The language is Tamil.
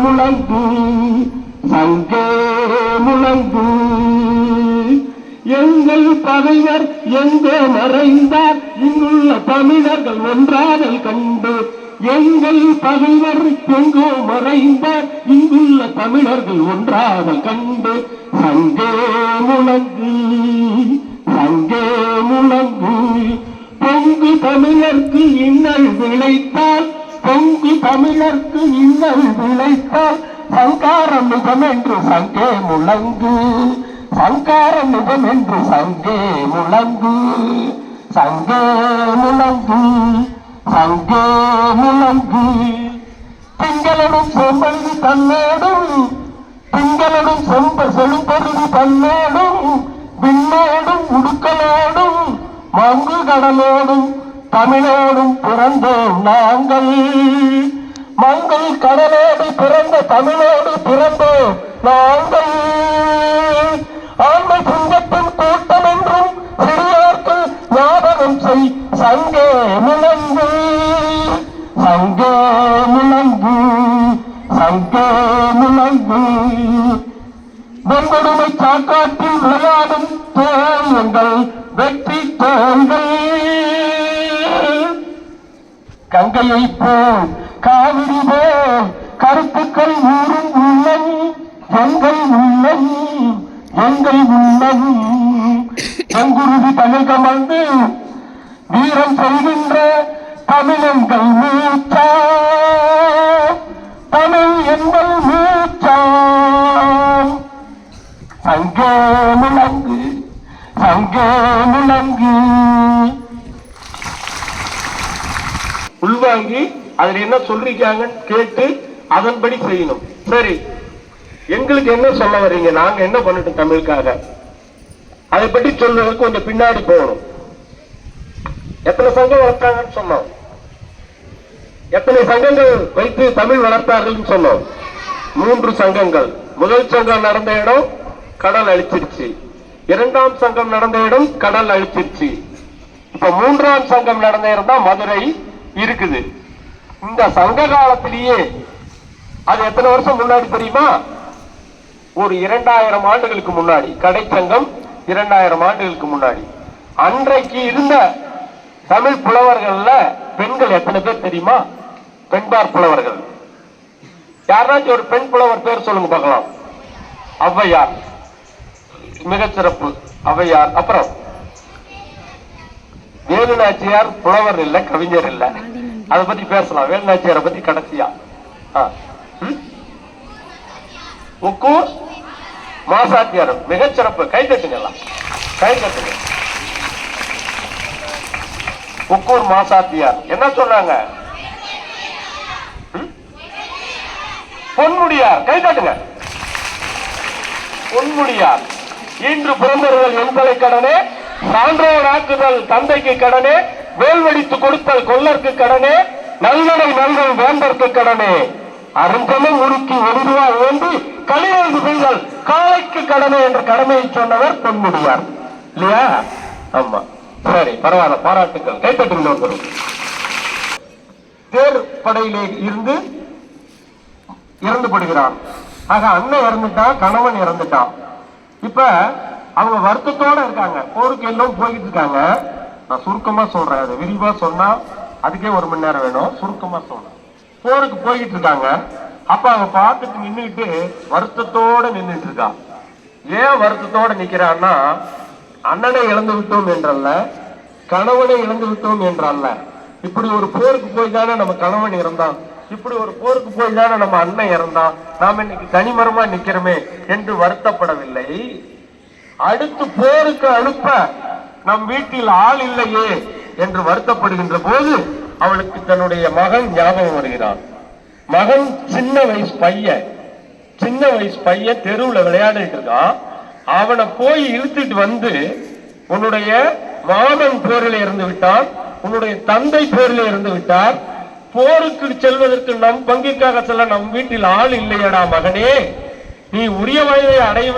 முழங்கு சங்கே முழங்கு. எங்கள் பகைவர் எங்கே மறைந்தார் இங்குள்ள தமிழர்கள் ஒன்றாதல் கண்டு. எங்கள் பகைவர் எங்கோ மறைந்தார் இங்குள்ள தமிழர்கள் ஒன்றாதல் கண்டு. சங்கே முழங்கு சங்கே முழங்கு. பொங்கு தமிழர்க்கு இன்னல் விளைத்தால் பொங்கு தமிழர்க்கு இன்னல் விளைத்தால் சங்காரம் நிஜம் என்று சங்கே முழங்கு. சங்காரம் நிஜம் என்று சங்கே முழங்கு. சங்கே முழங்கு சங்கே முழங்கு. திங்களனும் செம்பருதி தன்னோடும் திங்களனும் செழும்பருதி தன்னோடும் விண்ணோடும் உடுக்கலோடும் மங்கு கடலோடும் தமிழோடும் பிறந்தோம் நாங்கள். மங்கள் கடலோடு பிறந்த தமிழோடு பிறந்தோம் நாங்கள். ஆண்மை சிங்கத்தின் கூட்டம் என்றும் சிறியார்க்கு ஞாபகம் செய் சங்கே முழங்கு. சங்கே முழங்கு சங்கே முழங்கு. வெண்கொடுமை சாக்காட்டில் விளையாடும் தோல்கள் வெற்றி தோல்கள். கங்கையை போல் காவிரி போல் கருத்துக்கள் ஊறும் உள்ளம் எங்கள் உள்ளம் எங்கள் உள்ளம். செங்குருதி தமிழ் கமழ்ந்து வீரம் செய்கின்ற தமிழங்கள் மூச்சா தமிழ் எங்கள் மூச்சா. சங்கே முழங்கு சங்கே முழங்கு. உள்வாங்கி அதுல என்ன சொல்றீங்கன்னு கேட்டு அதன்படி செய்யணும். சரி, எங்களுக்கு என்ன சொல்ல வர்றீங்க, நாங்க என்ன பண்ணிட்டோம் தமிழுக்காக, அதை பற்றி சொல்றதுக்கு கொஞ்சம் பின்னாடி போகணும். எத்தனை சங்கம் வளர்த்தாங்கன்னு சொன்னோம், எத்தனை சங்கங்கள் வைத்து தமிழ் வளர்த்தார்கள் சொன்னோம். 3 சங்கங்கள். முதல் சங்கம் நடந்த இடம் கடல் அழிச்சிருச்சு. 2ஆம் சங்கம் நடந்த இடம் கடல் அழிச்சிருச்சு. இப்ப 3ஆம் சங்கம் நடந்த இடம் தான் மதுரை இருக்குது. இந்த சங்க காலத்திலேயே அது எத்தனை வருஷம் முன்னாடி தெரியுமா? ஒரு 2000 ஆண்டுகளுக்கு முன்னாடி. கடைச்சங்கம் 2000 ஆண்டுகளுக்கு முன்னாடி. அன்றைக்கு இருந்த தமிழ் புலவர்கள்ல பெண்கள் எத்தனை பேர் தெரியுமா? பெண்பார் புலவர்கள். யாராச்சும் ஒரு பெண் புலவர் பேர் சொல்லுங்க பார்க்கலாம். ஔவையார் மிகச்சிறப்பு, ஔவையார். அப்புறம் வேலுநாச்சியார் புலவர் இல்ல, கவிஞர் இல்ல, அதை பத்தி பேசலாம். வேலுநாச்சியாரை பத்தி கடைசியா. உக்கூர் மாசாத்தியார் மிகச்சிறப்பு. கை தட்டுங்கலாம், கை தட்டுங்க. உக்கூர் மாசாத்தியார் என்ன சொன்னாங்க? பொன்முடியார். கை தட்டுங்க. பொன்முடியார். இன்று பிறந்தவர்கள் என்பதை கடனே, சான்றோர் ஆக்குதல் தந்தைக்கு கடனே, வேல்வடித்து கொடுத்தல் கொல்லருக்கு கடனே, நல்லடை நல்கள் வேந்தற்கு கடனே, அருந்தமிழ் உருக்கி ஒளிருவா வேண்டி கலிவந்து செய்தல் காலைக்கு கடமை என்ற கடமையை சொன்னவர் பொன்முடியார் இல்லையா? ஆமா, சரி, பரவாயில்ல, பாராட்டுக்கள். கைப்பற்றுங்கள். தேர் படையிலே இருந்து இறந்து படுகிறான். ஆக அண்ணன் இறந்துட்டான், கணவன் இறந்துட்டான். இப்ப அவங்க வருத்தத்தோட இருக்காங்க. போருக்கு எல்லாம் போய்கிட்டு இருக்காங்க. நான் சுருக்கமா சொல்றேன், அது விரிவா சொன்னா அதுக்கே 1 மணி நேரம் வேணும். சுருக்கமா சொல்றேன். போருக்கு போய்கிட்டு இருக்காங்க. அப்ப அவங்க பார்த்துட்டு நின்றுட்டு வருத்தத்தோட நின்றுட்டு இருக்கா. ஏன் வருத்தத்தோட நிக்கிறான்னா, அண்ணனை இழந்து விட்டோம் என்றல்ல, கணவனை இழந்து விட்டோம் என்றல்ல. இப்படி ஒரு போருக்கு போய் தானே நம்ம கணவன் இறந்தான், இப்படி ஒரு போருக்கு போய் தானே நம்ம அண்ணன் இறந்தான், நாம இன்னைக்கு தனிமரமா நிக்கிறோமே என்று வருத்தப்படவில்லை. அடுத்து போருக்கு அனுப்ப நம் வீட்டில் ஆள் இல்லையே என்று வருத்தப்படுகின்ற போது அவளுக்கு தன்னுடைய மகன் ஞாபகம் வருகிறான். மகன் சின்ன வயசு பையன் தெருவுல விளையாடிட்டு இருக்கான். அவனை போய் இழுத்துட்டு வந்து, உன்னுடைய மாமன் போரில் இருந்து விட்டான், உன்னுடைய தந்தை போரில் இருந்து விட்டார், போருக்கு செல்வதற்கு நம் பங்கிற்காக செல்ல நம் வீட்டில் ஆள் இல்லையடா மகனே, நீ உரிய வயதை அடையவில்லை